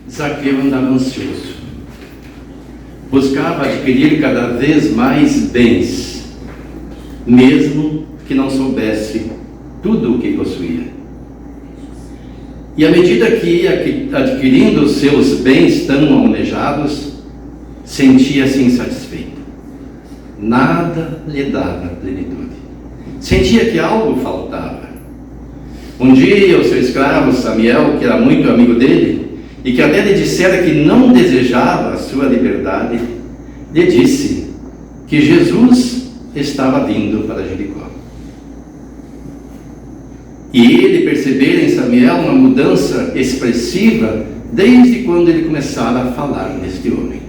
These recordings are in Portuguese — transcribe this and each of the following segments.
Zaqueu andava ansioso. Buscava adquirir cada vez mais bens, mesmo que não soubesse tudo o que possuía. E à medida que ia adquirindo os seus bens tão almejados, sentia-se insatisfeito. Nada lhe dava plenitude. Sentia que algo faltava. Um dia o seu escravo Samuel, que era muito amigo dele, e que até lhe dissera que não desejava a sua liberdade, lhe disse que Jesus estava vindo para Jericó. E ele percebera em Samuel uma mudança expressiva desde quando ele começara a falar neste homem.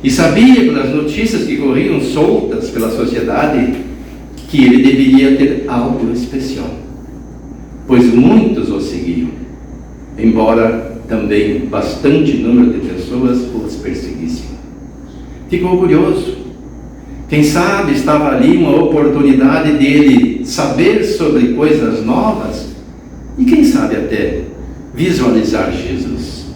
E sabia pelas notícias que corriam soltas pela sociedade que ele deveria ter algo especial, pois muitos o seguiam, embora também bastante número de pessoas os perseguissem. Ficou curioso. Quem sabe estava ali uma oportunidade dele saber sobre coisas novas e quem sabe até visualizar Jesus.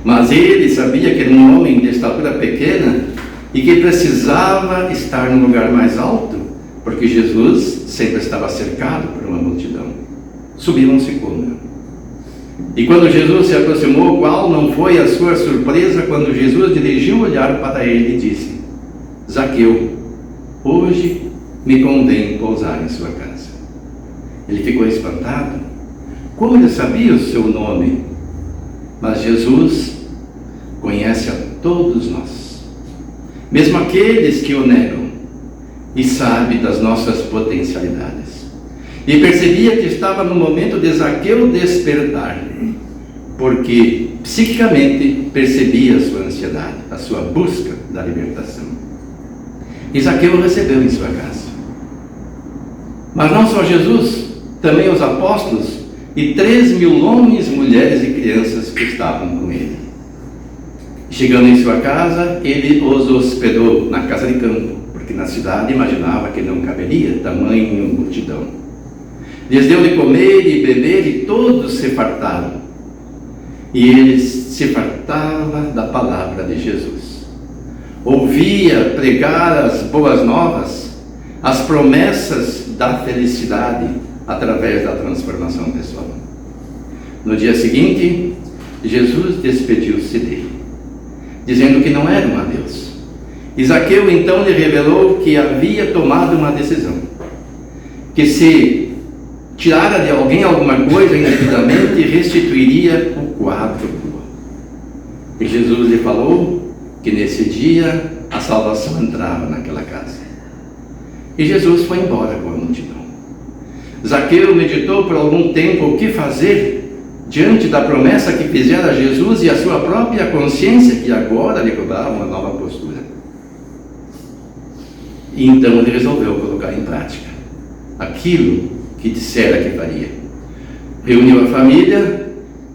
Mas ele sabia que era um homem de estatura pequena e que precisava estar num lugar mais alto, porque Jesus sempre estava cercado por uma multidão. Subiu um sicômoro. E quando Jesus se aproximou, qual não foi a sua surpresa quando Jesus dirigiu o olhar para ele e disse: Zaqueu, hoje me convém pousar em sua casa. Ele ficou espantado. Como ele sabia o seu nome? Mas Jesus conhece a todos nós, mesmo aqueles que o negam, e sabe das nossas potencialidades. E percebia que estava no momento de Zaqueu despertar, porque psiquicamente percebia a sua ansiedade, a sua busca da libertação. E Zaqueu o recebeu em sua casa. Mas não só Jesus, também os apóstolos e 3.000 homens, mulheres e crianças que estavam com ele. Chegando em sua casa, ele os hospedou na casa de campo, porque na cidade imaginava que não caberia tamanha multidão. Lhes deu de comer e beber e todos se fartaram. E eles se fartavam da palavra de Jesus. Ouvia pregar as boas novas, as promessas da felicidade através da transformação pessoal. No dia seguinte, Jesus despediu-se dele, dizendo que não era um adeus. E Zaqueu então lhe revelou que havia tomado uma decisão, que se tirara de alguém alguma coisa indevidamente, restituiria o quádruplo. E Jesus lhe falou que nesse dia a salvação entrava naquela casa. E Jesus foi embora com a multidão. Zaqueu meditou por algum tempo o que fazer diante da promessa que fizera Jesus e a sua própria consciência que agora lhe cobrava uma nova postura. E então ele resolveu colocar em prática aquilo que dissera que faria. Reuniu a família,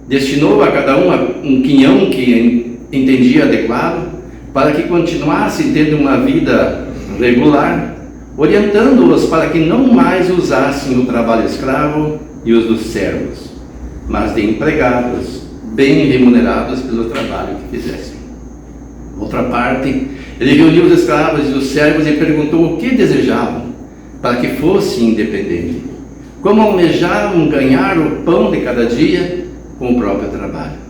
destinou a cada um quinhão que entendia adequado, para que continuassem tendo uma vida regular, orientando-os para que não mais usassem o trabalho escravo e os dos servos, mas de empregados bem remunerados pelo trabalho que fizessem. Outra parte, ele reuniu os escravos e os servos e perguntou o que desejavam para que fossem independentes, como almejavam ganhar o pão de cada dia com o próprio trabalho.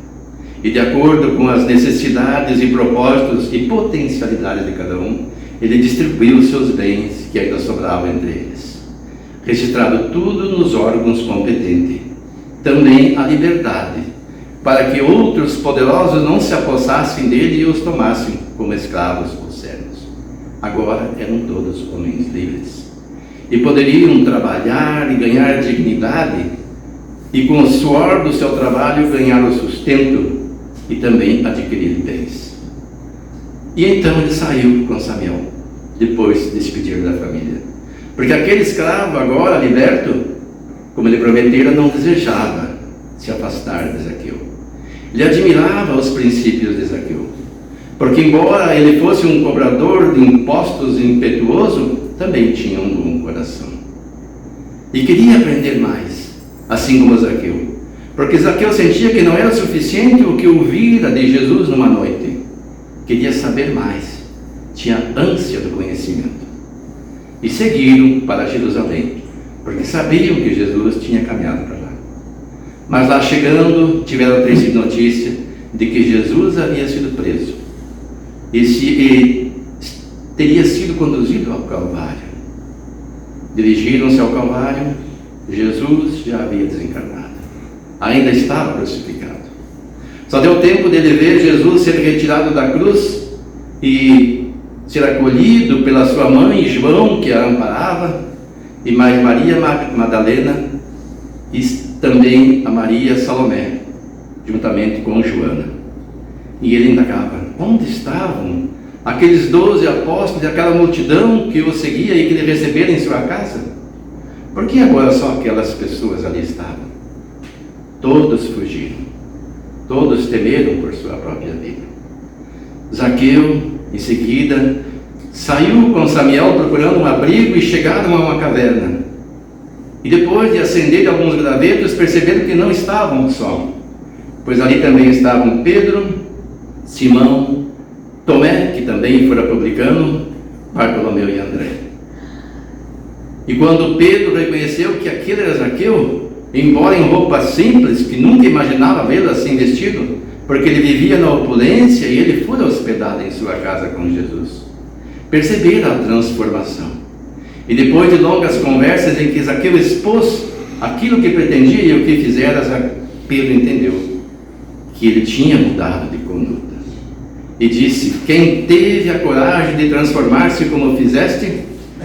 E de acordo com as necessidades e propósitos e potencialidades de cada um, ele distribuiu os seus bens que ainda sobravam entre eles, registrado tudo nos órgãos competentes, também a liberdade, para que outros poderosos não se apossassem dele e os tomassem como escravos ou servos. Agora eram todos homens livres e poderiam trabalhar e ganhar dignidade, e com o suor do seu trabalho ganhar o sustento e também adquirir bens. E então ele saiu com Samuel, depois de despedir da família, porque aquele escravo agora liberto, como ele prometera, não desejava se afastar de Zaqueu. Ele admirava os princípios de Zaqueu, porque embora ele fosse um cobrador de impostos impetuoso, também tinha um bom coração e queria aprender mais, assim como Zaqueu, Porque Zaqueu sentia que não era suficiente o que ouvira de Jesus numa noite. Queria saber mais, tinha ânsia do conhecimento. E seguiram para Jerusalém, porque sabiam que Jesus tinha caminhado para lá. Mas lá chegando, tiveram triste notícia de que Jesus havia sido preso e teria sido conduzido ao Calvário. Dirigiram-se ao Calvário, Jesus já havia desencarnado, ainda estava crucificado. Só deu tempo dele ver Jesus ser retirado da cruz e ser acolhido pela sua mãe João, que a amparava, e mais Maria Madalena e também a Maria Salomé, juntamente com Joana. E ele indagava: onde estavam aqueles 12 apóstolos e aquela multidão que o seguia e que ele recebera em sua casa? Por que agora só aquelas pessoas ali estavam? Todos fugiram, todos temeram por sua própria vida. Zaqueu, em seguida, saiu com Samiel procurando um abrigo e chegaram a uma caverna. E depois de acender alguns gravetos, perceberam que não estavam só, pois ali também estavam Pedro, Simão, Tomé, que também fora publicano, Bartolomeu e André. E quando Pedro reconheceu que aquele era Zaqueu, embora em roupa simples, que nunca imaginava vê-lo assim vestido, porque ele vivia na opulência e ele fora hospedado em sua casa com Jesus, perceberam a transformação. E depois de longas conversas em que Zaqueu expôs aquilo que pretendia e o que fizera, Pedro entendeu que ele tinha mudado de conduta. E disse: quem teve a coragem de transformar-se como fizeste,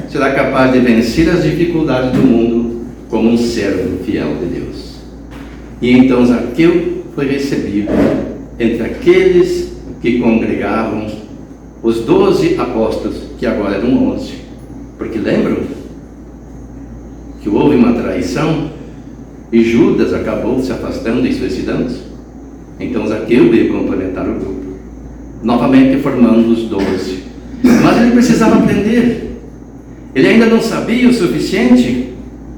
será capaz de vencer as dificuldades do mundo como um servo fiel de Deus. E então Zaqueu foi recebido entre aqueles que congregavam os 12 apóstolos, que agora eram 11. Porque lembram que houve uma traição e Judas acabou se afastando e suicidando-se? Então Zaqueu veio complementar o grupo, novamente formando os 12. Mas ele precisava aprender. Ele ainda não sabia o suficiente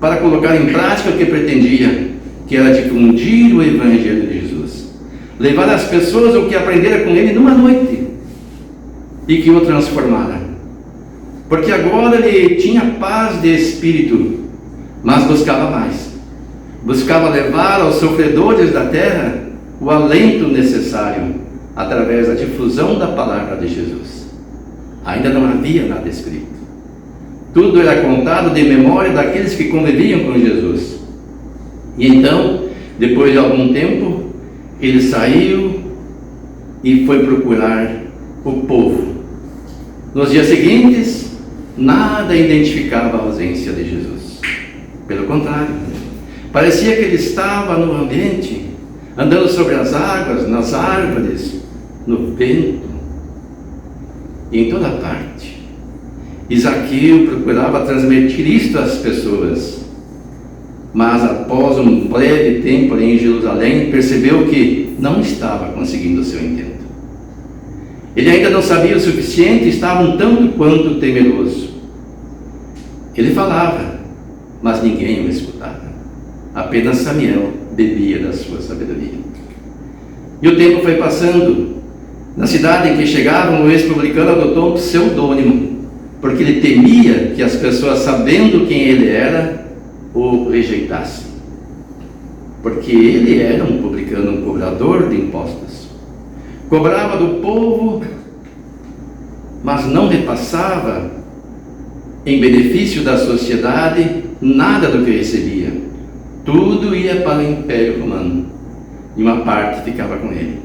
para colocar em prática o que pretendia, que era difundir o Evangelho de Jesus, levar às pessoas o que aprendera com ele numa noite e que o transformara. Porque agora ele tinha paz de espírito, mas buscava mais. Buscava levar aos sofredores da terra o alento necessário através da difusão da palavra de Jesus. Ainda não havia nada escrito. Tudo era contado de memória daqueles que conviviam com Jesus. E então, depois de algum tempo, ele saiu e foi procurar o povo. Nos dias seguintes, nada identificava a ausência de Jesus. Pelo contrário, parecia que ele estava no ambiente, andando sobre as águas, nas árvores, no vento e em toda parte. E Zaqueu procurava transmitir isto às pessoas, mas após um breve tempo ali em Jerusalém, percebeu que não estava conseguindo o seu intento. Ele ainda não sabia o suficiente, estava um tanto quanto temeroso. Ele falava, mas ninguém o escutava. Apenas Samiel bebia da sua sabedoria. E o tempo foi passando. Na cidade em que chegavam, o ex-publicano adotou um pseudônimo, porque ele temia que as pessoas, sabendo quem ele era, o rejeitassem. Porque ele era um publicano, um cobrador de impostos. Cobrava do povo, mas não repassava em benefício da sociedade nada do que recebia. Tudo ia para o Império Romano e uma parte ficava com ele.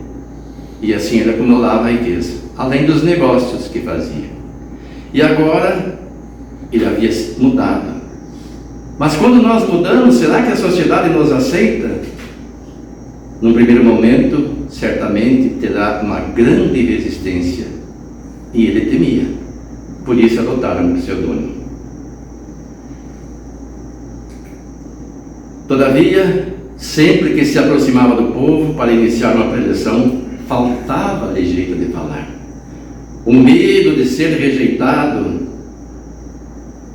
E assim ele acumulava a riqueza, além dos negócios que fazia. E agora ele havia mudado. Mas quando nós mudamos, será que a sociedade nos aceita? Num primeiro momento, certamente terá uma grande resistência. E ele temia. Por isso adotaram o pseudônimo. Todavia, sempre que se aproximava do povo para iniciar uma preleção, faltava-lhe jeito de falar. O medo de ser rejeitado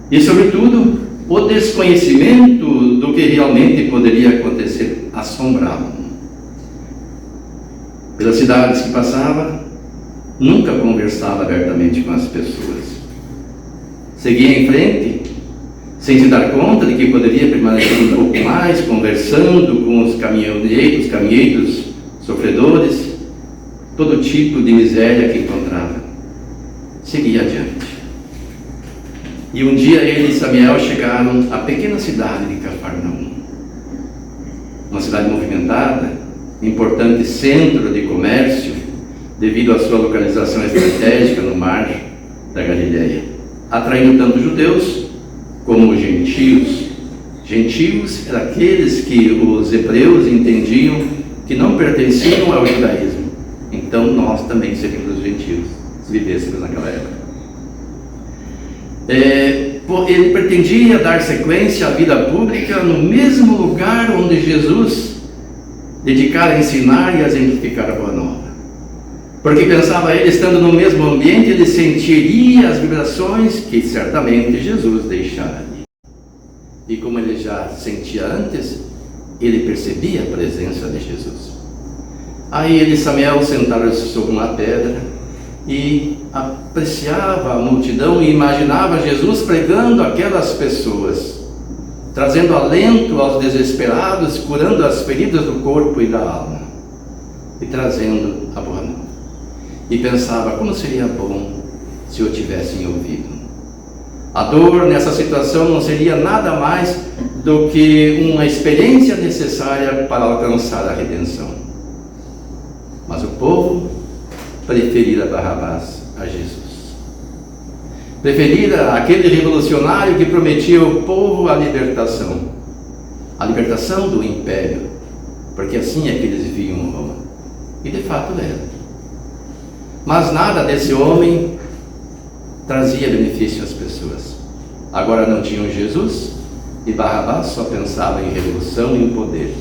e, sobretudo, o desconhecimento do que realmente poderia acontecer assombravam. Pelas cidades que passava, nunca conversava abertamente com as pessoas. Seguia em frente, sem se dar conta de que poderia permanecer um pouco mais, conversando com os caminheiros sofredores, todo tipo de miséria que encontrava. Seguia adiante. E um dia ele e Samiel chegaram à pequena cidade de Cafarnaum. Uma cidade movimentada, importante centro de comércio, devido à sua localização estratégica no mar da Galileia, atraindo tanto judeus como gentios. Gentios eram aqueles que os hebreus entendiam que não pertenciam ao judaísmo. Então nós também seríamos os gentios, se vivêssemos naquela época. Ele pretendia dar sequência à vida pública no mesmo lugar onde Jesus dedicara a ensinar e a exemplificar a Boa Nova. Porque pensava ele, estando no mesmo ambiente, ele sentiria as vibrações que certamente Jesus deixara ali. E como ele já sentia antes, ele percebia a presença de Jesus. Aí ele e Samiel sentaram-se sobre uma pedra e apreciava a multidão e imaginava Jesus pregando aquelas pessoas, trazendo alento aos desesperados, curando as feridas do corpo e da alma, e trazendo a Boa Nova. E pensava, como seria bom se eu tivesse ouvido. A dor nessa situação não seria nada mais do que uma experiência necessária para alcançar a redenção. Mas o povo preferira Barrabás a Jesus. Preferira aquele revolucionário que prometia ao povo a libertação do império, porque assim é que eles viam Roma. E de fato era. Mas nada desse homem trazia benefício às pessoas. Agora não tinham Jesus e Barrabás só pensava em revolução e em poder.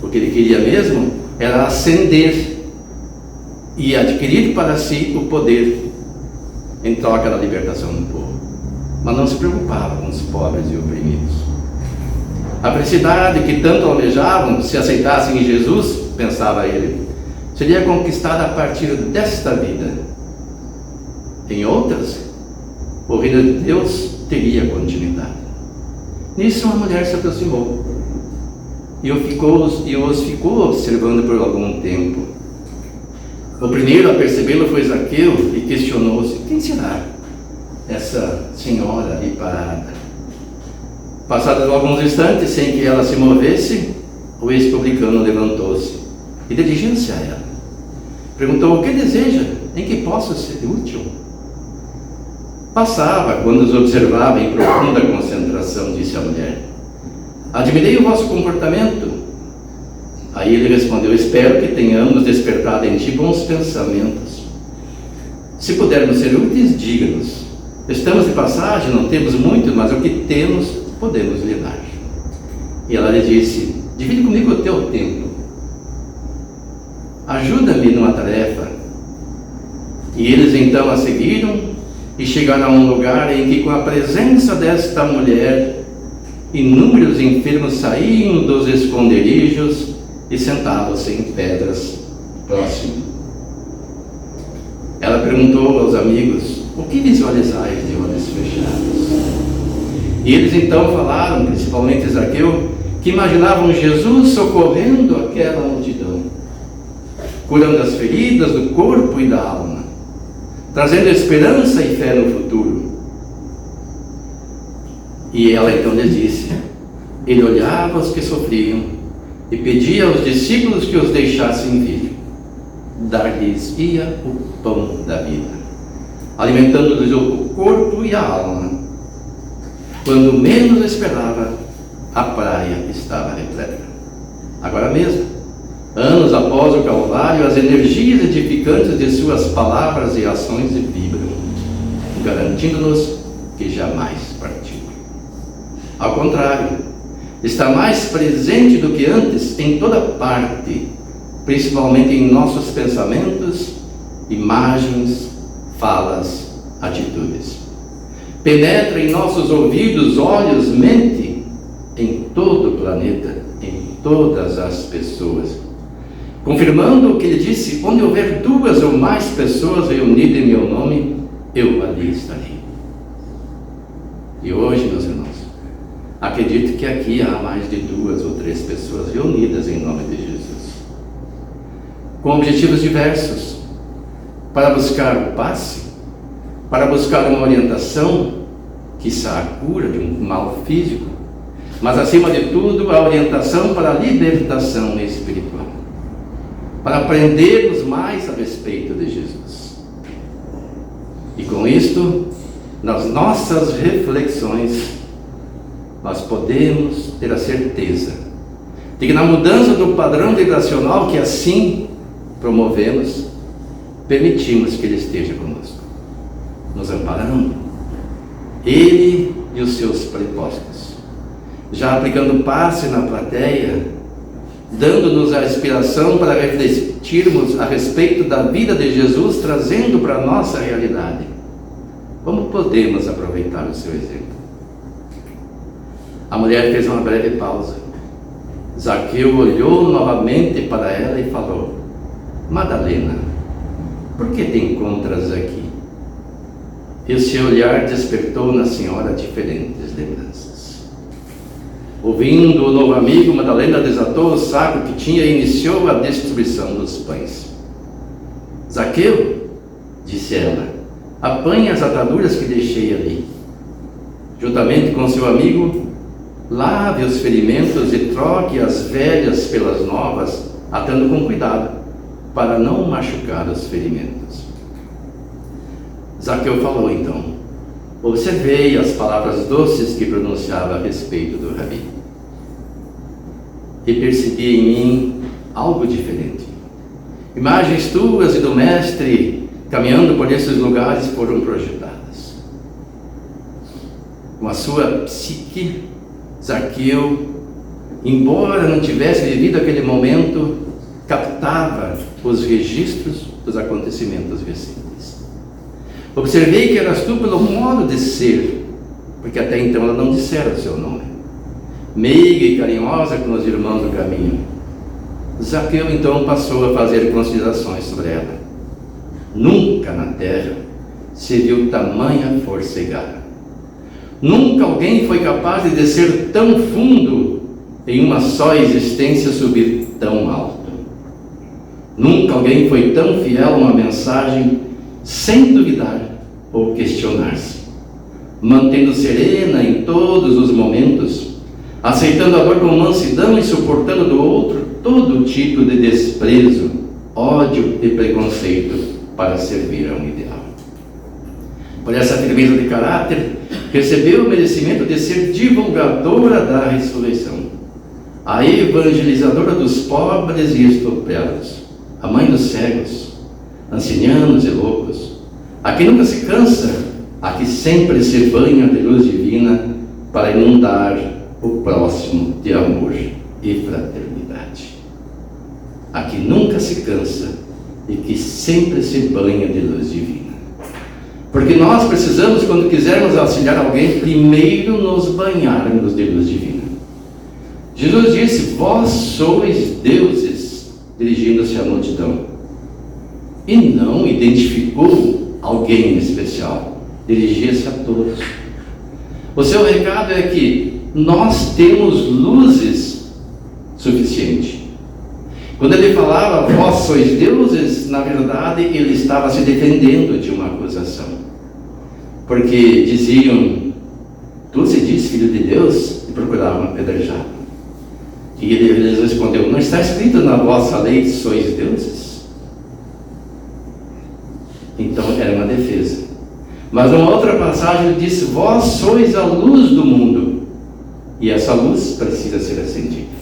O que ele queria mesmo era ascender e adquirir para si o poder em troca da libertação do povo. Mas não se preocupava com os pobres e oprimidos. A felicidade que tanto almejavam, se aceitassem em Jesus, pensava ele, seria conquistada a partir desta vida. Em outras, o reino de Deus teria continuidade. Nisso uma mulher se aproximou e os ficou observando por algum tempo. O primeiro a percebê-lo foi Zaqueu e questionou-se, quem será essa senhora ali parada? Passados alguns instantes, sem que ela se movesse, o ex-publicano levantou-se e dirigindo-se a ela, perguntou, o que deseja? Em que posso ser útil? Passava quando os observava em profunda concentração, disse a mulher. Admirei o vosso comportamento. Aí ele respondeu, espero que tenhamos despertado em ti bons pensamentos. Se pudermos ser úteis, diga-nos. Estamos de passagem, não temos muito, mas o que temos, podemos lhe dar. E ela lhe disse, divide comigo o teu tempo. Ajuda-me numa tarefa. E eles então a seguiram e chegaram a um lugar em que, com a presença desta mulher, inúmeros enfermos saíam dos esconderijos e sentavam-se em pedras próximo. Ela perguntou aos amigos, o que visualizais de olhos fechados? E eles então falaram, principalmente Zaqueu, que imaginavam Jesus socorrendo aquela multidão, curando as feridas do corpo e da alma, trazendo esperança e fé no futuro. E ela então lhes disse, ele olhava os que sofriam e pedia aos discípulos que os deixassem vir. Dar-lhes-ia o pão da vida, alimentando-lhes o corpo e a alma. Quando menos esperava, a praia estava repleta. Agora mesmo, anos após o Calvário, as energias edificantes de suas palavras e ações vibram, garantindo-nos que jamais partiu. Ao contrário, está mais presente do que antes em toda parte, principalmente em nossos pensamentos, imagens, falas, atitudes. Penetra em nossos ouvidos, olhos, mente, em todo o planeta, em todas as pessoas, confirmando o que ele disse: onde houver 2 ou mais pessoas reunidas em meu nome, eu ali estarei. E hoje, meus irmãos, acredito que aqui há mais de 2 ou 3 pessoas reunidas em nome de Jesus, com objetivos diversos, para buscar o passe, para buscar uma orientação, quiçá a cura de um mal físico, mas acima de tudo a orientação para a libertação espiritual, para aprendermos mais a respeito de Jesus. E com isto, nas nossas reflexões, nós podemos ter a certeza de que na mudança do padrão vibracional que assim promovemos, permitimos que Ele esteja conosco, nos amparando, Ele e os seus prepostos, já aplicando passe na plateia, dando-nos a inspiração para refletirmos a respeito da vida de Jesus, trazendo para a nossa realidade. Como podemos aproveitar o seu exemplo? A mulher fez uma breve pausa. Zaqueu olhou novamente para ela e falou: Madalena, por que te encontras aqui? E o seu olhar despertou na senhora diferentes lembranças. Ouvindo o novo amigo, Madalena desatou o saco que tinha e iniciou a destruição dos pães. Zaqueu, disse ela, apanhe as ataduras que deixei ali. Juntamente com seu amigo, lave os ferimentos e troque as velhas pelas novas, atando com cuidado, para não machucar os ferimentos. Zaqueu falou então: observei as palavras doces que pronunciava a respeito do Rabi, e percebi em mim algo diferente. Imagens tuas e do Mestre caminhando por esses lugares foram projetadas. Com a sua psique, Zaqueu, embora não tivesse vivido aquele momento, captava os registros dos acontecimentos recentes. Observei que eras tu pelo modo de ser, porque até então ela não dissera o seu nome, meiga e carinhosa com os irmãos do caminho. Zaqueu então passou a fazer considerações sobre ela. Nunca na terra se viu tamanha força e garra. Nunca alguém foi capaz de descer tão fundo em uma só existência, subir tão alto. Nunca alguém foi tão fiel a uma mensagem sem duvidar ou questionar-se, mantendo serena em todos os momentos, aceitando a dor com mansidão e suportando do outro todo tipo de desprezo, ódio e preconceito para servir a um ideal. Por essa firmeza de caráter, recebeu o merecimento de ser divulgadora da ressurreição, a evangelizadora dos pobres e estuprados, a mãe dos cegos, ancianos e loucos, a que nunca se cansa, a que sempre se banha de luz divina para inundar o próximo de amor e fraternidade, a que nunca se cansa e que sempre se banha de luz divina. Porque nós precisamos, quando quisermos auxiliar alguém, primeiro nos banharmos de luz divina. Jesus disse: vós sois deuses, dirigindo-se à multidão, e não identificou alguém em especial, dirigia-se a todos. O seu recado é que nós temos luzes suficientes. Quando ele falava vós sois deuses, na verdade ele estava se defendendo de uma acusação, porque diziam: tu se diz filho de Deus, e procuravam apedrejá-lo. E ele respondeu: não está escrito na vossa lei sois deuses? Então era uma defesa. Mas numa outra passagem ele disse: vós sois a luz do mundo, e essa luz precisa ser acendida.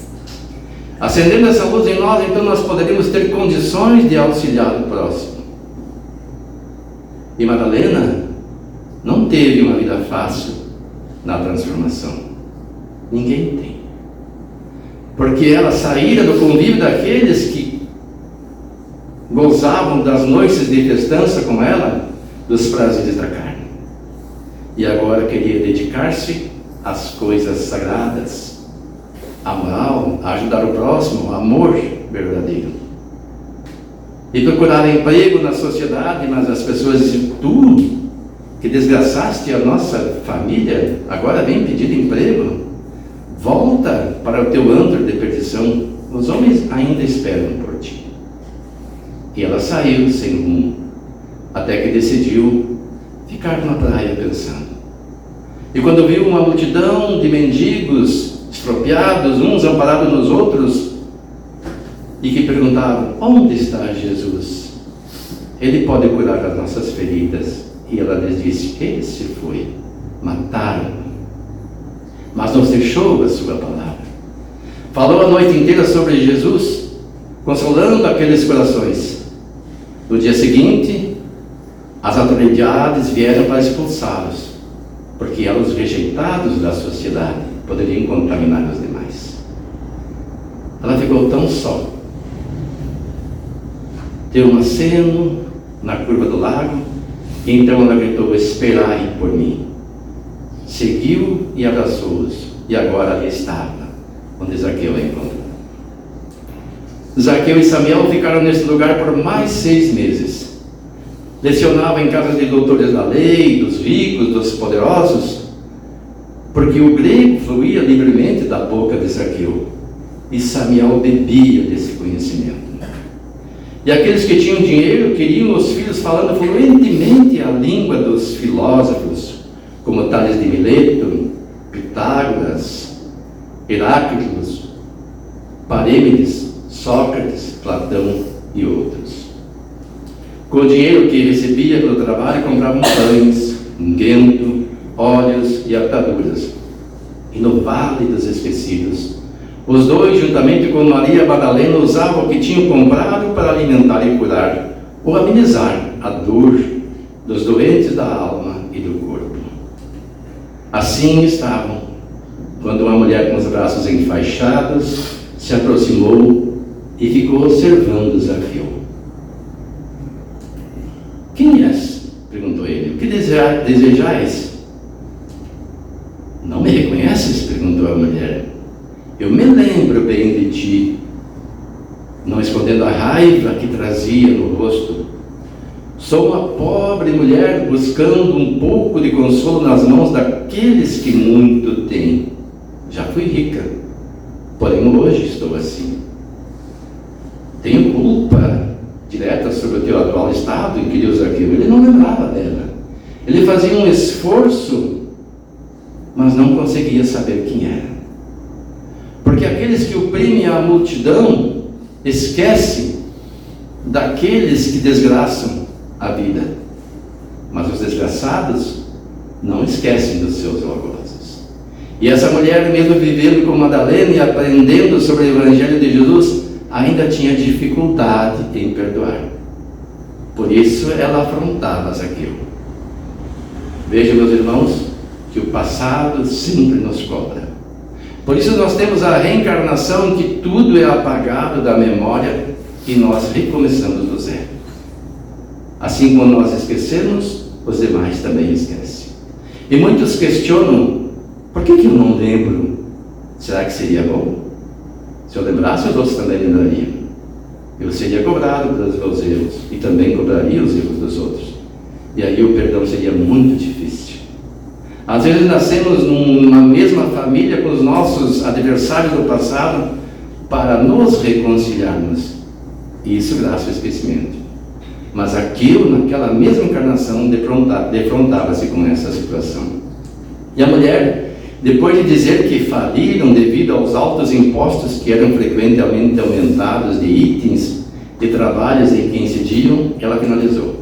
Acendendo essa luz em nós, então nós poderemos ter condições de auxiliar o próximo. E Madalena não teve uma vida fácil na transformação. Ninguém tem. Porque ela saíra do convívio daqueles que gozavam das noites de festança com ela, dos prazeres da carne, e agora queria dedicar-se às coisas sagradas, a moral, a ajudar o próximo, o amor verdadeiro. E procurar emprego na sociedade, mas as pessoas dizem: tu que desgraçaste a nossa família, agora vem pedir emprego, volta para o teu antro de perdição, os homens ainda esperam por ti. E ela saiu sem rumo, até que decidiu ficar na praia pensando. E quando viu uma multidão de mendigos estropiados, uns amparados nos outros, e que perguntavam: onde está Jesus? Ele pode curar as nossas feridas. E ela lhes disse: ele se foi, mataram, mas nos deixou a sua palavra. Falou a noite inteira sobre Jesus, consolando aqueles corações. No dia seguinte, as autoridades vieram para expulsá-los, porque eram os rejeitados da sociedade, poderiam contaminar os demais. Ela ficou tão só. Deu um aceno na curva do lago, e então ela gritou: esperai por mim. Seguiu e abraçou-os, e agora ali estava, onde Zaqueu a encontrou. Zaqueu e Samuel ficaram nesse lugar por mais 6 meses. Lecionava em casas de doutores da lei, dos ricos, dos poderosos, porque o grego fluía livremente da boca de Zaqueu, e Samuel bebia desse conhecimento. E aqueles que tinham dinheiro queriam os filhos falando fluentemente a língua dos filósofos, como Tales de Mileto, Pitágoras, Heráclito, Parêmides, Sócrates, Platão e outros. Com o dinheiro que recebia pelo trabalho, compravam pães, unguento, óleos e ataduras. E no Vale dos Esquecidos, os dois, juntamente com Maria Madalena, usavam o que tinham comprado para alimentar e curar, ou amenizar a dor dos doentes da alma e do corpo. Assim estavam, quando uma mulher com os braços enfaixados se aproximou e ficou observando Zaqueu. Quem és? Perguntou ele. O que desejais? Não me reconheces? Perguntou a mulher. Eu me lembro bem de ti, não escondendo a raiva que trazia no rosto. Sou uma pobre mulher buscando um pouco de consolo nas mãos daqueles que muito têm. Já fui rica, porém hoje estou assim. Tenho culpa direta sobre o teu atual estado, inquiriu Zaqueu. Ele não lembrava dela. Ele fazia um esforço, mas não conseguia saber quem era. Porque aqueles que oprimem a multidão esquecem daqueles que desgraçam a vida, mas os desgraçados não esquecem dos seus algozes. E essa mulher, mesmo vivendo com Madalena e aprendendo sobre o Evangelho de Jesus, ainda tinha dificuldade em perdoar. Por isso ela afrontava Zaqueu. Vejam, meus irmãos, que o passado sempre nos cobra. Por isso nós temos a reencarnação, em que tudo é apagado da memória e nós recomeçamos do zero. Assim como nós esquecemos, os demais também esquecem. E muitos questionam: por que eu não lembro? Será que seria bom? Se eu lembrasse, os outros também lembrariam. Eu seria cobrado pelos meus erros e também cobraria os erros dos outros. E aí o perdão seria muito difícil. Às vezes nascemos numa mesma família com os nossos adversários do passado para nos reconciliarmos. Isso graças ao esquecimento. Mas aquilo, naquela mesma encarnação, defrontava-se com essa situação. E a mulher, depois de dizer que faliram devido aos altos impostos que eram frequentemente aumentados de itens e trabalhos em que incidiam, ela finalizou: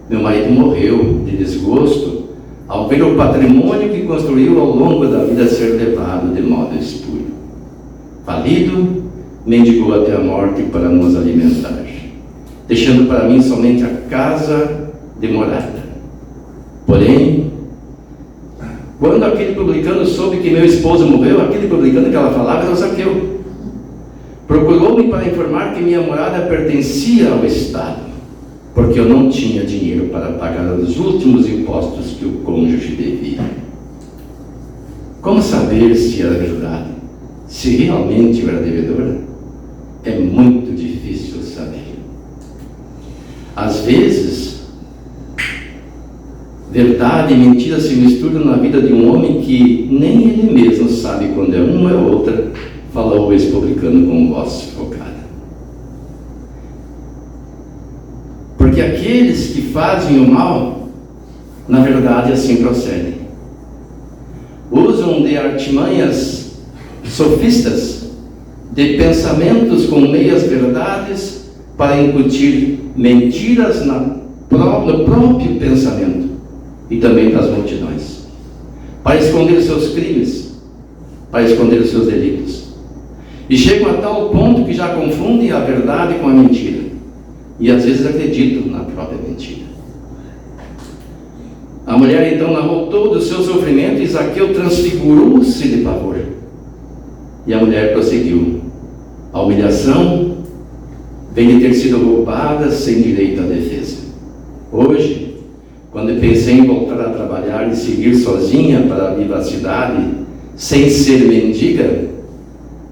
meu marido morreu de desgosto ao ver o patrimônio que construiu ao longo da vida ser levado de modo espúrio. Falido, mendigou até a morte para nos alimentar, deixando para mim somente a casa de morada. Porém, quando aquele publicano soube que meu esposo morreu, aquele publicano que ela falava era o Zaqueu. Procurou-me para informar que minha morada pertencia ao Estado, porque eu não tinha dinheiro para pagar os últimos impostos que o cônjuge devia. Como saber se era verdade? se realmente eu era devedora? É muito difícil saber. Às vezes, verdade e mentira se misturam na vida de um homem que nem ele mesmo sabe quando é uma ou outra, falou o ex-publicano com voz focada. Porque aqueles que fazem o mal, na verdade assim procedem. Usam de artimanhas sofistas, de pensamentos com meias verdades, para incutir mentiras no próprio pensamento e também das multidões, para esconder seus crimes, para esconder os seus delitos. E chegam a tal ponto que já confundem a verdade com a mentira, e às vezes acreditam na própria mentira. A mulher então narrou todo o seu sofrimento e Zaqueu transfigurou-se de pavor. E a mulher prosseguiu: a humilhação vem de ter sido roubada sem direito à defesa. Hoje, quando pensei em voltar a trabalhar e seguir sozinha para a vivacidade, sem ser mendiga,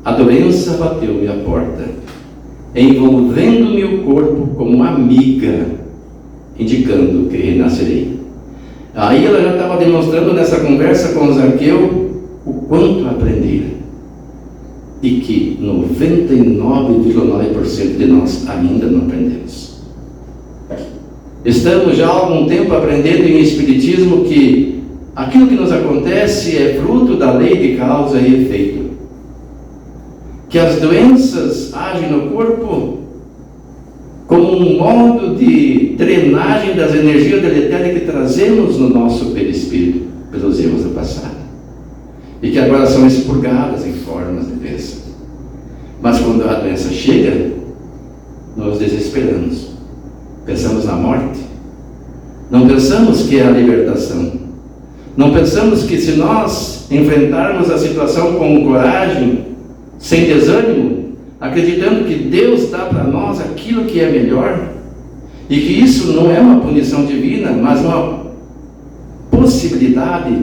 a doença bateu-me à porta, envolvendo-me o corpo como amiga, indicando que renascerei. Aí ela já estava demonstrando nessa conversa com Zaqueu o quanto aprendera, e que 99,9% de nós ainda não aprendemos. Estamos já há algum tempo aprendendo em Espiritismo que aquilo que nos acontece é fruto da lei de causa e efeito, que as doenças agem no corpo como um modo de drenagem das energias deletérias que trazemos no nosso perispírito pelos erros do passado, e que agora são expurgadas em formas de doença. Mas quando a doença chega, nós desesperamos, pensamos na morte, não pensamos que é a libertação, não pensamos que se nós enfrentarmos a situação com coragem, sem desânimo, acreditando que Deus dá para nós aquilo que é melhor, e que isso não é uma punição divina, mas uma possibilidade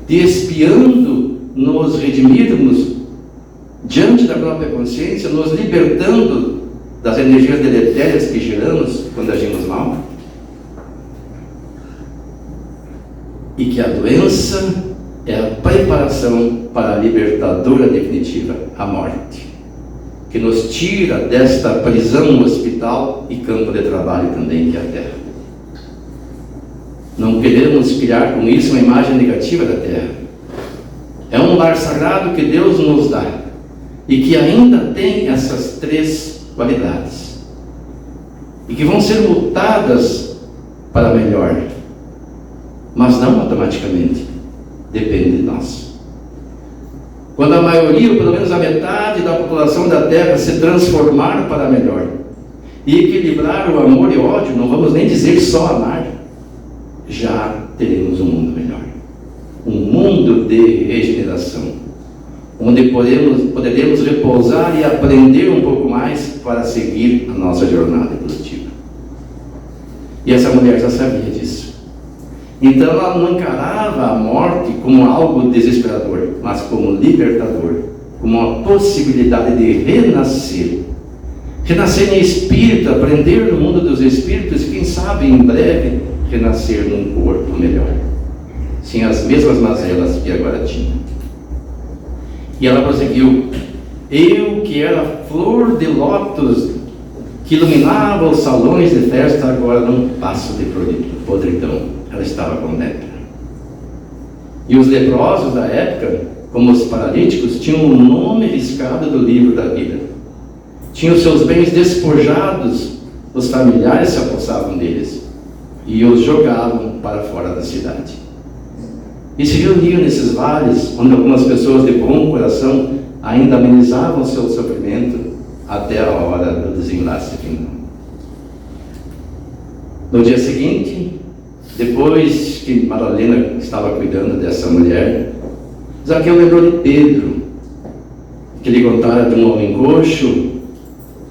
de, expiando, nos redimirmos diante da própria consciência, nos libertando das energias deletérias que geramos quando agimos mal, e que a doença é a preparação para a libertadora definitiva, a morte, que nos tira desta prisão, hospital e campo de trabalho também, que é a Terra. Não queremos criar com isso uma imagem negativa da Terra. É um lar sagrado que Deus nos dá, e que ainda tem essas três qualidades, e que vão ser mutadas para melhor, mas não automaticamente, depende de nós. Quando a maioria, ou pelo menos a metade da população da Terra se transformar para melhor e equilibrar o amor e o ódio, não vamos nem dizer só amar, já teremos um mundo melhor, um mundo de regeneração, onde poderemos repousar e aprender um pouco mais para seguir a nossa jornada evolutiva. E essa mulher já sabia disso. Então ela não encarava a morte como algo desesperador, mas como libertador, como uma possibilidade de renascer. Renascer em espírito, aprender no mundo dos espíritos e quem sabe em breve renascer num corpo melhor, sem as mesmas mazelas que agora tinha. E ela prosseguiu: eu que era flor de lótus que iluminava os salões de festa, agora não passo de podridão. Ela estava com lepra. E os leprosos da época, como os paralíticos, tinham o nome riscado do livro da vida. Tinham seus bens despojados, os familiares se apossavam deles e os jogavam para fora da cidade. E se reuniam nesses vales, onde algumas pessoas de bom coração ainda amenizavam o seu sofrimento até a hora do desenlace final. No dia seguinte, depois que Madalena estava cuidando dessa mulher, Zaqueu lembrou de Pedro, que lhe contara de um homem coxo,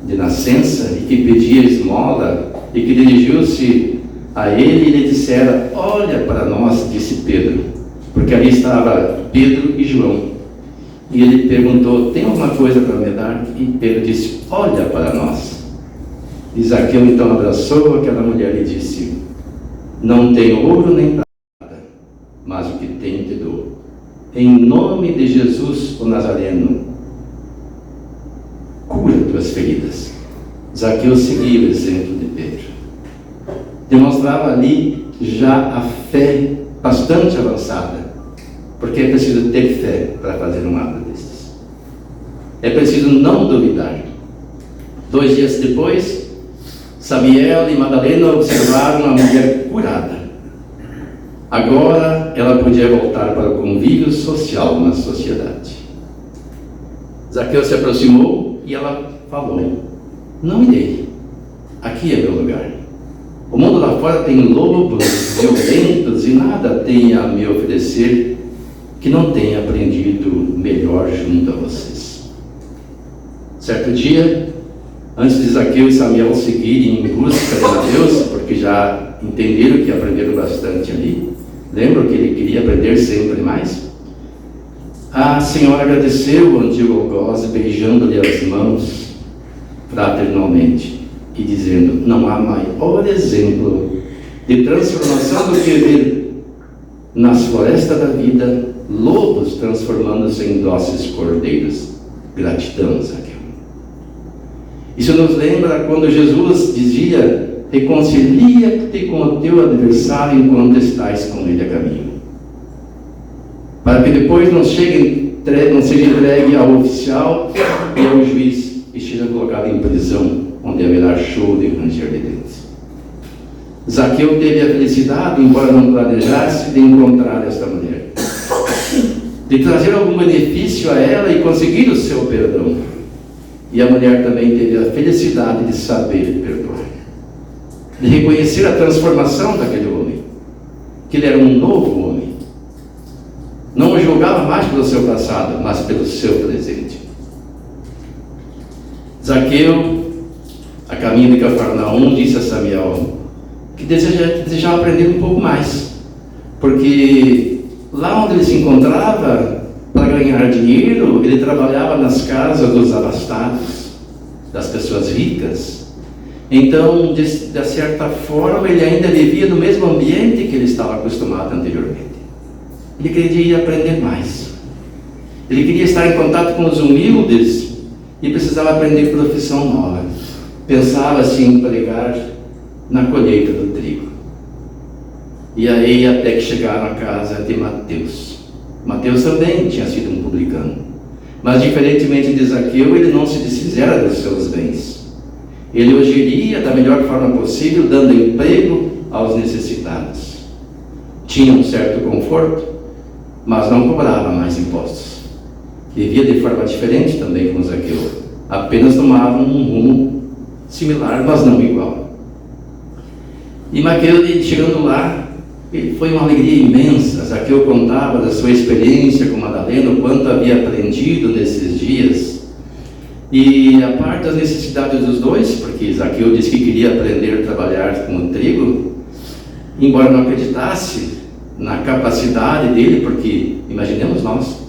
de nascença, e que pedia esmola, e que dirigiu-se a ele e lhe dissera: olha para nós, disse Pedro, porque ali estava Pedro e João, E ele perguntou: tem alguma coisa para me dar? E Pedro disse: olha para nós. E Zaqueu então abraçou aquela mulher e disse: não tenho ouro nem prata, mas o que tenho te dou. Em nome de Jesus o Nazareno, cura tuas feridas. Zaqueu seguia o exemplo de Pedro. Demonstrava ali já a fé bastante avançada, porque é preciso ter fé para fazer um ato desses. É preciso não duvidar. 2 dias depois, Samuel e Madalena observaram a mulher curada. Agora ela podia voltar para o convívio social na sociedade. Zaqueu se aproximou e ela falou: não irei, aqui é meu lugar. O mundo lá fora tem lobos violentos e nada tem a me oferecer que não tenha aprendido melhor junto a vocês. Certo dia, antes de Zaqueu e Samuel seguirem em busca de Deus, porque já entenderam que aprenderam bastante ali, lembram que ele queria aprender sempre mais? A senhora agradeceu o antigo algoz, beijando-lhe as mãos fraternalmente e dizendo: não há maior exemplo de transformação do que ver nas florestas da vida lobos transformando-se em dóceis cordeiros. Gratidão, Zaqueu. Isso nos lembra quando Jesus dizia: reconcilia-te com o teu adversário enquanto estás com ele a caminho, para que depois não seja entregue ao oficial e ao juiz e seja colocado em prisão, onde haverá choro e ranger de dentes. Zaqueu teve a felicidade, embora não planejasse, de encontrar esta mulher, de trazer algum benefício a ela e conseguir o seu perdão. E a mulher também teve a felicidade de saber perdoar, de reconhecer a transformação daquele homem, que ele era um novo homem. Não o julgava mais pelo seu passado, mas pelo seu presente. Zaqueu, a caminho de Cafarnaum, disse a Samuel que desejava aprender um pouco mais, porque lá onde ele se encontrava, para ganhar dinheiro, ele trabalhava nas casas dos abastados, das pessoas ricas. Então, de certa forma, ele ainda vivia no mesmo ambiente que ele estava acostumado anteriormente. Ele queria aprender mais. Ele queria estar em contato com os humildes e precisava aprender profissão nova. Pensava se empregar na colheita do trigo. E aí até que chegaram à casa de Mateus. Mateus também tinha sido um publicano, mas diferentemente de Zaqueu, ele não se desfizera dos seus bens. Ele os geria da melhor forma possível, dando emprego aos necessitados. Tinha um certo conforto, mas não cobrava mais impostos. Vivia de forma diferente também com Zaqueu, apenas tomava um rumo similar, mas não igual. E Mateus, chegando lá, foi uma alegria imensa. Zaqueu contava da sua experiência com Madalena, o quanto havia aprendido nesses dias. E a parte das necessidades dos dois, porque Zaqueu disse que queria aprender a trabalhar com o trigo, embora não acreditasse na capacidade dele, porque imaginemos nós,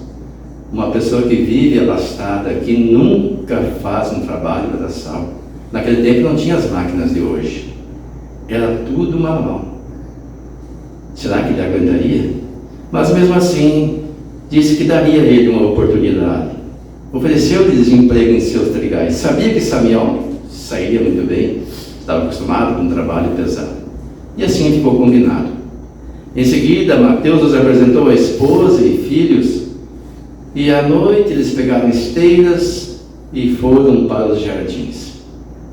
uma pessoa que vive abastada, que nunca faz um trabalho braçal. Naquele tempo não tinha as máquinas de hoje, era tudo manual. Será que ele aguentaria? Mas mesmo assim, disse que daria a ele uma oportunidade. Ofereceu-lhe desemprego em seus trigais. Sabia que Samuel sairia muito bem, estava acostumado com um trabalho pesado. E assim ficou combinado. Em seguida, Mateus os apresentou a esposa e filhos, e à noite eles pegaram esteiras e foram para os jardins.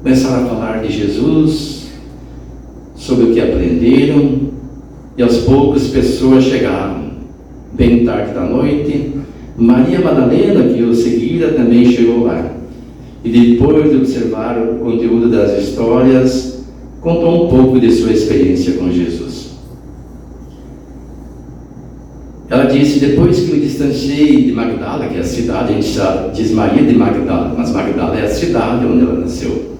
Começaram a falar de Jesus, sobre o que aprenderam, e aos poucos pessoas chegaram. Bem tarde da noite, Maria Madalena, que o seguira, também chegou lá. E depois de observar o conteúdo das histórias, contou um pouco de sua experiência com Jesus. Ela disse: depois que me distanciei de Magdala, que é a cidade, a gente já diz Maria de Magdala, mas Magdala é a cidade onde ela nasceu.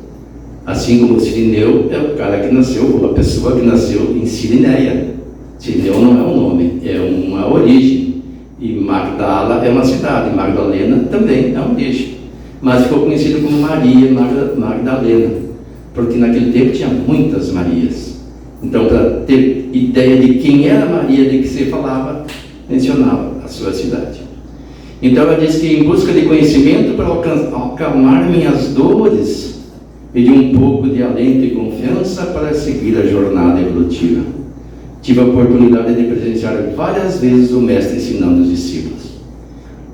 Assim como Cirineu é o cara que nasceu, ou a pessoa que nasceu em Cirineia. Cirineu não é um nome, é uma origem. E Magdala é uma cidade, Magdalena também é uma igreja. Mas ficou conhecido como Maria Magdalena, porque naquele tempo tinha muitas Marias. Então, para ter ideia de quem era Maria, de que se falava, mencionava a sua cidade. Então ela diz que em busca de conhecimento para acalmar minhas dores e de um pouco de alento e confiança para seguir a jornada evolutiva. Tive a oportunidade de presenciar várias vezes o mestre ensinando os discípulos.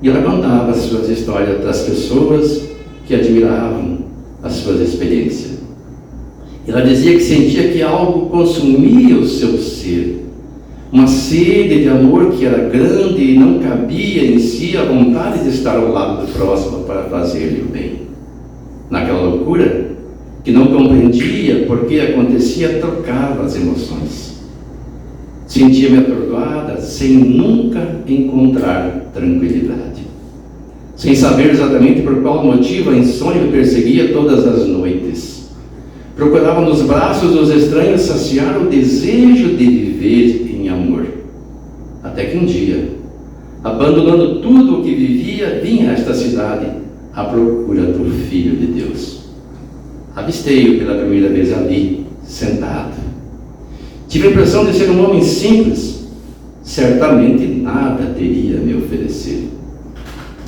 E ela contava as suas histórias das pessoas que admiravam as suas experiências. Ela dizia que sentia que algo consumia o seu ser, uma sede de amor que era grande e não cabia em si a vontade de estar ao lado do próximo para fazer-lhe o bem. Naquela loucura, que não compreendia por que acontecia, trocava as emoções. Sentia-me atordoada sem nunca encontrar tranquilidade. Sem saber exatamente por qual motivo a insônia me perseguia todas as noites. Procurava nos braços dos estranhos saciar o desejo de viver em amor. Até que um dia, abandonando tudo o que vivia, vim a esta cidade à procura do Filho de Deus. Avistei-o pela primeira vez ali, sentado. Tive a impressão de ser um homem simples. Certamente nada teria a me oferecer.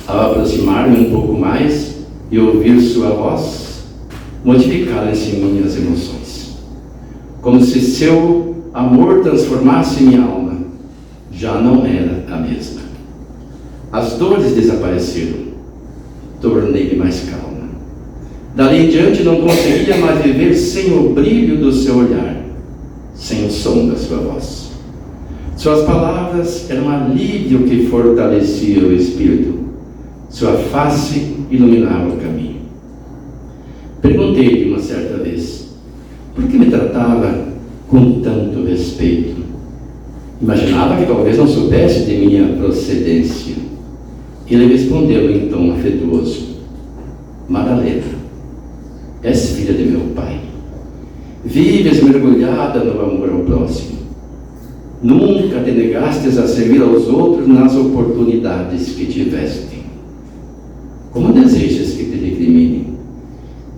Ao aproximar-me um pouco mais e ouvir sua voz, modificaram-se minhas emoções. Como se seu amor transformasse minha alma, já não era a mesma. As dores desapareceram. Tornei-me mais calma. Dali em diante não conseguia mais viver sem o brilho do seu olhar, sem o som da sua voz. Suas palavras eram um alívio que fortalecia o espírito. Sua face iluminava o caminho. Perguntei-lhe uma certa vez, por que me tratava com tanto respeito? Imaginava que talvez não soubesse de minha procedência. Ele respondeu em tom afetuoso, Madalena, és filha de meu pai. Vives mergulhada no amor ao próximo. Nunca te negastes a servir aos outros nas oportunidades que tiveste. Como desejas que te recrimine?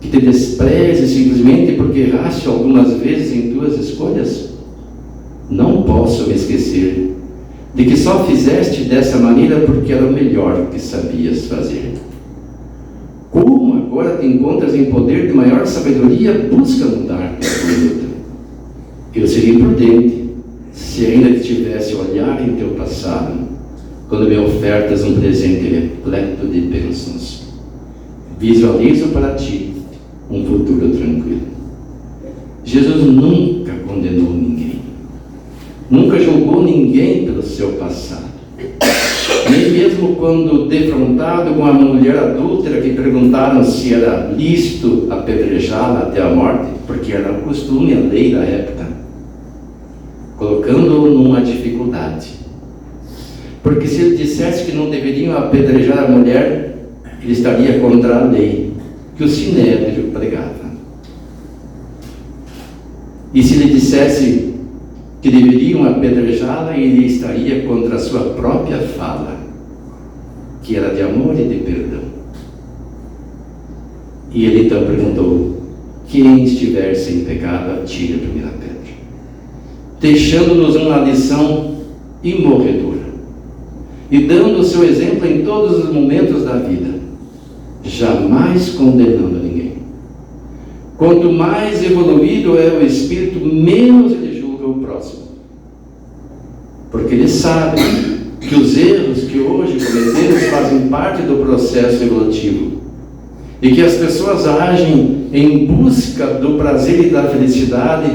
Que te despreze simplesmente porque erraste algumas vezes em tuas escolhas? Não posso me esquecer de que só fizeste dessa maneira porque era o melhor que sabias fazer. Como agora te encontras em poder de maior sabedoria, busca mudar tua conduta. Eu seria imprudente se ainda tivesse olhar em teu passado, quando me ofertas um presente repleto de bênçãos. Visualizo para ti um futuro tranquilo. Jesus nunca condenou ninguém. Nunca julgou ninguém pelo seu passado. Nem mesmo quando defrontado com a mulher adúltera que perguntaram se era lícito apedrejá-la até a morte, porque era o costume, a lei da época, colocando-o numa dificuldade. Porque se ele dissesse que não deveriam apedrejar a mulher, ele estaria contra a lei que o Sinédrio pregava. E se ele dissesse que deveriam apedrejá-la, ele estaria contra a sua própria fala, que era de amor e de perdão. E ele então perguntou, quem estiver sem pecado, atire a primeira pedra, deixando-nos uma lição imorredora e dando o seu exemplo em todos os momentos da vida, jamais condenando ninguém. Quanto mais evoluído é o espírito, menos ele julga o próximo, porque ele sabe que os erros que hoje cometemos fazem parte do processo evolutivo e que as pessoas agem em busca do prazer e da felicidade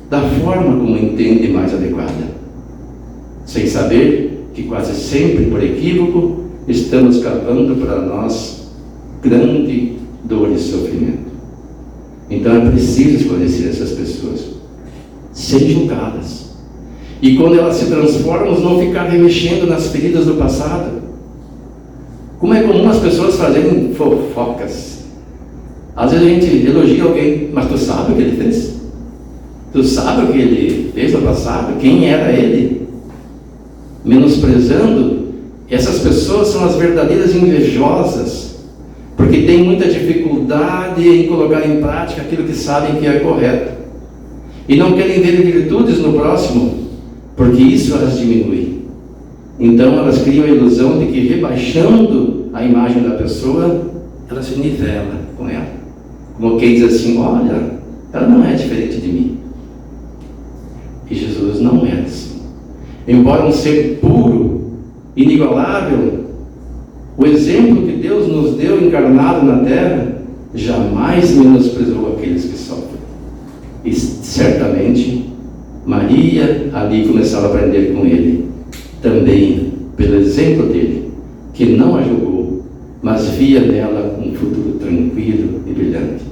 da forma como entendem mais adequada, sem saber que quase sempre, por equívoco, estamos cavando para nós grande dor e sofrimento. Então é preciso conhecer essas pessoas, sem julgá-las. E quando elas se transformam, não ficar remexendo nas feridas do passado. Como é comum as pessoas fazerem fofocas. Às vezes a gente elogia alguém, mas tu sabe o que ele fez? Tu sabe o que ele fez no passado? Quem era ele? Menosprezando Essas pessoas são as verdadeiras invejosas, porque têm muita dificuldade em colocar em prática aquilo que sabem que é correto. E não querem ver virtudes no próximo, porque isso as diminui. Então elas criam a ilusão de que, rebaixando a imagem da pessoa, ela se nivela com ela. Como quem diz assim: olha, ela não é diferente de mim. E Jesus não é assim. Embora um ser puro, inigualável, o exemplo que Deus nos deu encarnado na terra, jamais menosprezou aqueles que sofrem. E certamente Maria ali começava a aprender com ele, também pelo exemplo dele, que não a julgou, mas via nela um futuro tranquilo e brilhante,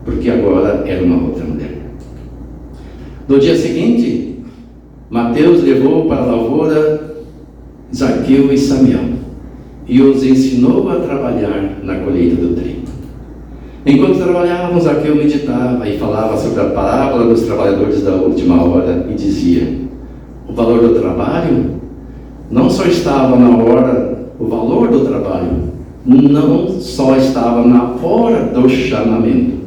porque agora era uma outra mulher. No dia seguinte, Mateus levou para a lavoura Zaqueu e Samião e os ensinou a trabalhar na colheita do trigo. Enquanto trabalhavam, Zaqueu meditava e falava sobre a parábola dos trabalhadores da última hora e dizia: o valor do trabalho não só estava na hora, o valor do trabalho não só estava na hora do chamamento,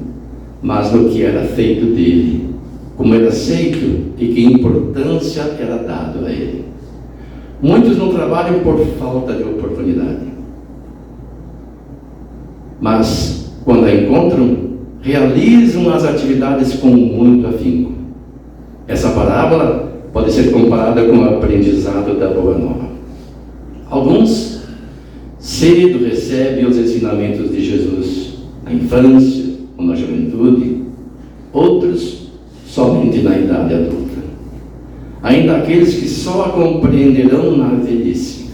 mas no que era feito dele, como era aceito e que importância era dado a ele. Muitos não trabalham por falta de oportunidade, mas quando a encontram, realizam as atividades com muito afinco. Essa parábola pode ser comparada com o aprendizado da Boa Nova. Alguns cedo recebem os ensinamentos de Jesus na infância ou na juventude, outros somente na idade adulta. Ainda aqueles que só a compreenderão na velhice.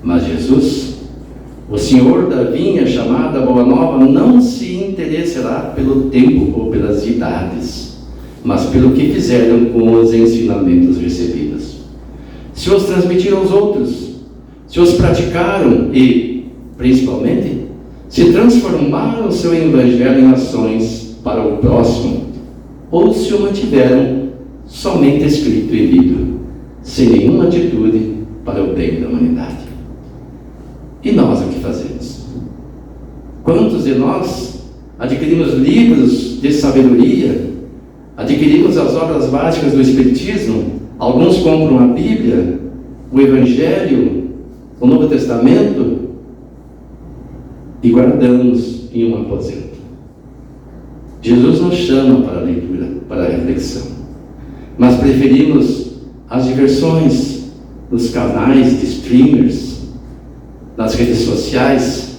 Mas Jesus, o Senhor da vinha chamada Boa Nova, não se interessará pelo tempo ou pelas idades, mas pelo que fizeram com os ensinamentos recebidos. Se os transmitiram aos outros, se os praticaram e, principalmente, se transformaram o seu evangelho em ações para o próximo, ou se o mantiveram somente escrito e lido, sem nenhuma atitude para o bem da humanidade. E nós o que fazemos? Quantos de nós adquirimos livros de sabedoria, adquirimos as obras básicas do Espiritismo, alguns compram a Bíblia, o Evangelho, o Novo Testamento, e guardamos em um aposento? Jesus nos chama para a leitura, para a reflexão, mas preferimos as diversões nos canais de streamers, nas redes sociais,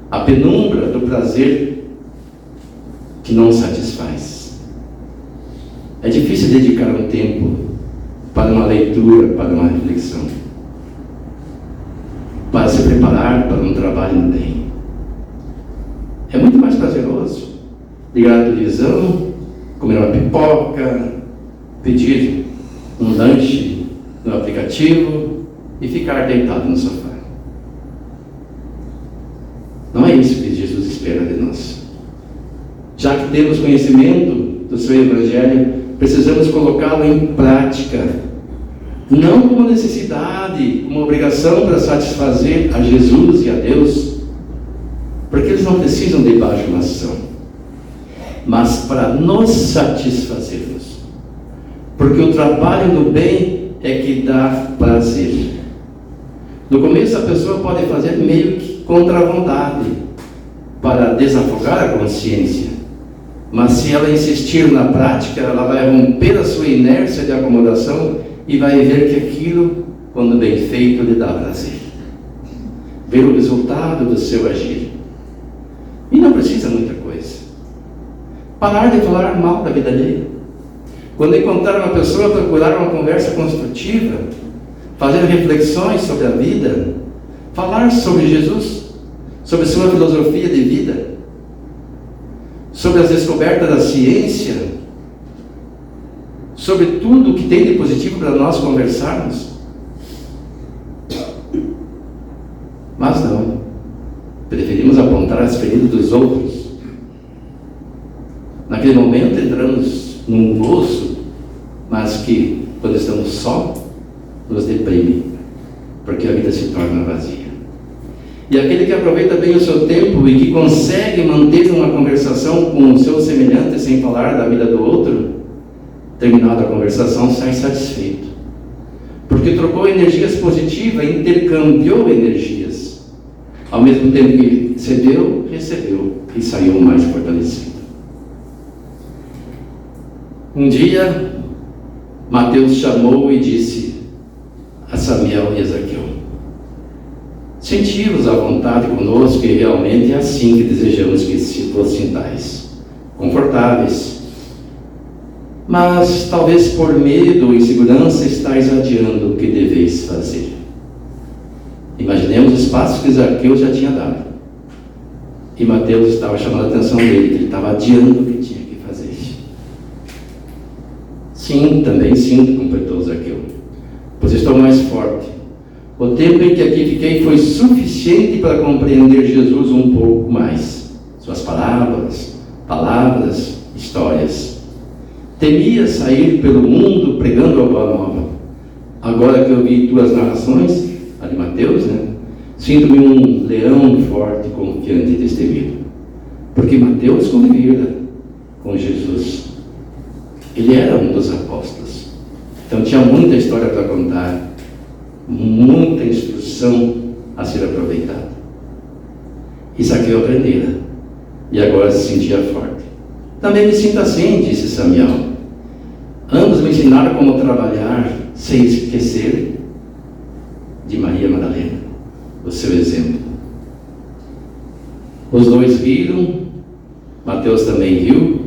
a penumbra do prazer que não satisfaz. É difícil dedicar um tempo para uma leitura, para uma reflexão, para se preparar para um trabalho no bem. É muito mais prazeroso ligar a televisão, comer uma pipoca, pedir um lanche no aplicativo e ficar deitado no sofá. Não é isso que Jesus espera de nós. Já que temos conhecimento do seu Evangelho, precisamos colocá-lo em prática, não como necessidade, como obrigação para satisfazer a Jesus e a Deus, porque eles não precisam de bajulação, mas para nos satisfazermos, porque o trabalho no bem é que dá prazer. No começo a pessoa pode fazer meio que contra a vontade, para desafogar a consciência, mas se ela insistir na prática, ela vai romper a sua inércia de acomodação e vai ver que aquilo, quando bem feito, lhe dá prazer. Ver o resultado do seu agir. E não precisa muita coisa. Parar de falar mal da vida alheia. Quando encontrar uma pessoa, procurar uma conversa construtiva, fazer reflexões sobre a vida, falar sobre Jesus, sobre sua filosofia de vida, sobre as descobertas da ciência, sobre tudo que tem de positivo para nós conversarmos. Mas não, preferimos apontar as feridas dos outros. Naquele momento entramos num gozo, mas que, quando estamos só, nos deprime. porque a vida se torna vazia. E aquele que aproveita bem o seu tempo e que consegue manter uma conversação com o seu semelhante sem falar da vida do outro, terminada a conversação, sai satisfeito, porque trocou energias positivas, intercambiou energias, ao mesmo tempo que cedeu, recebeu e saiu mais fortalecido. Um dia, Mateus chamou e disse a Samiel e Ezaquiel: senti-vos à vontade conosco, e realmente é assim que desejamos que vos sintais, confortáveis. Mas talvez por medo ou insegurança estáis adiando o que deveis fazer. Imaginemos os passos que Zaqueu já tinha dado, e Mateus estava chamando a atenção dele, que ele estava adiando o que tinha que fazer. Sim, também sinto, completou Zaqueu, pois estou mais forte. O tempo em que aqui fiquei foi suficiente para compreender Jesus um pouco mais, suas palavras, histórias. Temia sair pelo mundo pregando a boa nova. Agora que eu vi tuas narrações, a de Mateus, sinto-me um leão forte, confiante e destemido. Porque Mateus convivia com Jesus. Ele era um dos apóstolos. Então tinha muita história para contar, muita instrução a ser aproveitada. E Zaqueu aprendera, e agora se sentia forte. Também me sinto assim, disse Samiel. Ambos me ensinaram como trabalhar sem esquecer de Maria Madalena, o seu exemplo. Os dois viram, Mateus também viu,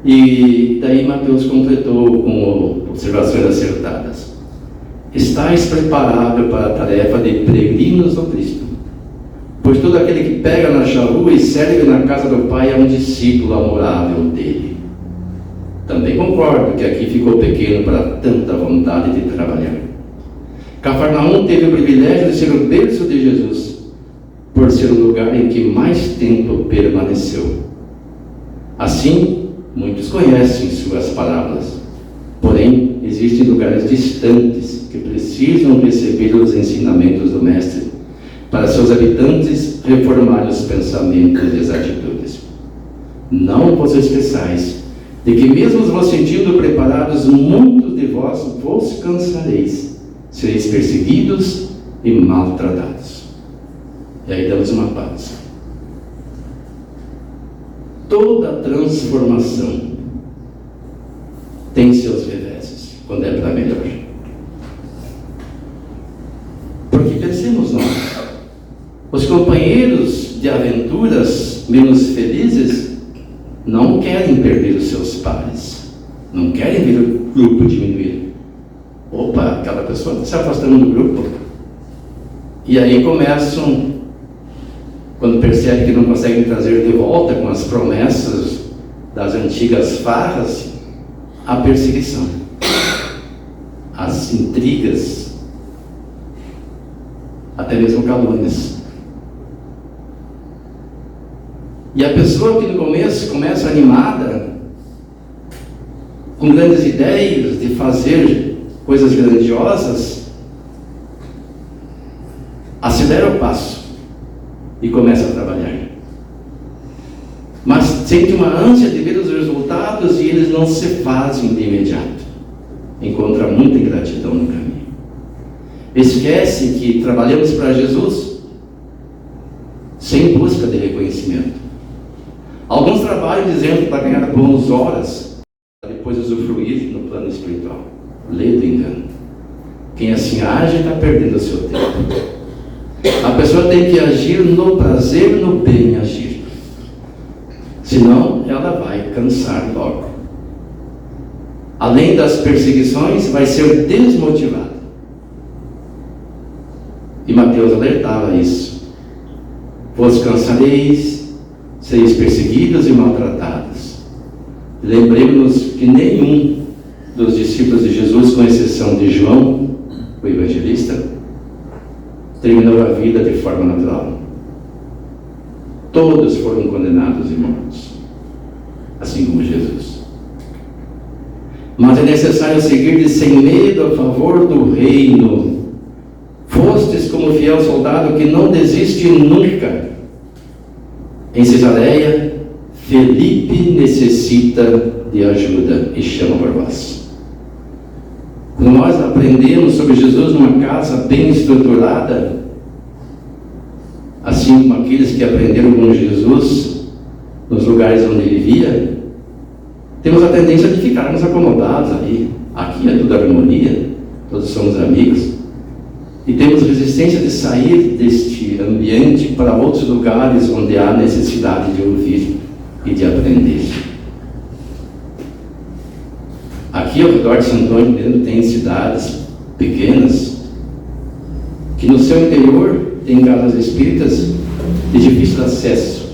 e daí Mateus completou com observações acertadas. Estais preparado para a tarefa de peregrinos do Cristo, pois todo aquele que pega na charrua e serve na casa do Pai é um discípulo amorável dele. Também concordo que aqui ficou pequeno para tanta vontade de trabalhar. Cafarnaum teve o privilégio de ser o berço de Jesus, por ser o lugar em que mais tempo permaneceu. Assim, muitos conhecem suas parábolas, porém, existem lugares distantes que precisam receber os ensinamentos do Mestre, para seus habitantes reformarem os pensamentos e as atitudes. Não vos esqueçais de que mesmo vos sentindo preparados, muitos de vós vos cansareis, sereis perseguidos e maltratados. E aí damos uma pausa. Toda transformação tem seus reveses, quando é para melhor. Porque pensemos nós, os companheiros de aventuras menos felizes não querem perder os seus pares, não querem ver o grupo diminuir. Opa, aquela pessoa está se afastando do grupo. E aí começam, quando percebem que não conseguem trazer de volta com as promessas das antigas farras, a perseguição, as intrigas, até mesmo calúnias. E a pessoa que no começo começa animada, com grandes ideias de fazer coisas grandiosas, acelera o passo e começa a trabalhar. Mas sente uma ânsia de ver os resultados e eles não se fazem de imediato. Encontra muita ingratidão no caminho. Esquece que trabalhamos para Jesus sem busca de reconhecimento. Alguns trabalham dizendo para ganhar boas horas, para depois usufruir no plano espiritual. Lê do engano. Quem assim age está perdendo o seu tempo. A pessoa tem que agir no prazer, no bem agir. Senão ela vai cansar logo. Além das perseguições, vai ser desmotivada. E Mateus alertava isso. Vos cansareis, sereis perseguidos e maltratados. Lembremos-nos que nenhum dos discípulos de Jesus, com exceção de João, o evangelista, terminou a vida de forma natural. Todos foram condenados e mortos, assim como Jesus. Mas é necessário seguir sem medo a favor do reino. fostes como fiel soldado que não desiste nunca. Em Cesareia, Felipe necessita de ajuda e chama por vós. Quando nós aprendemos sobre Jesus numa casa bem estruturada, assim como aqueles que aprenderam com Jesus nos lugares onde ele vivia, temos a tendência de ficarmos acomodados ali. Aqui é tudo harmonia, todos somos amigos, e temos resistência de sair deste ambiente para outros lugares onde há necessidade de ouvir e de aprender. Aqui ao redor de Santo Antônio mesmo tem cidades pequenas que no seu interior tem casas espíritas de difícil acesso.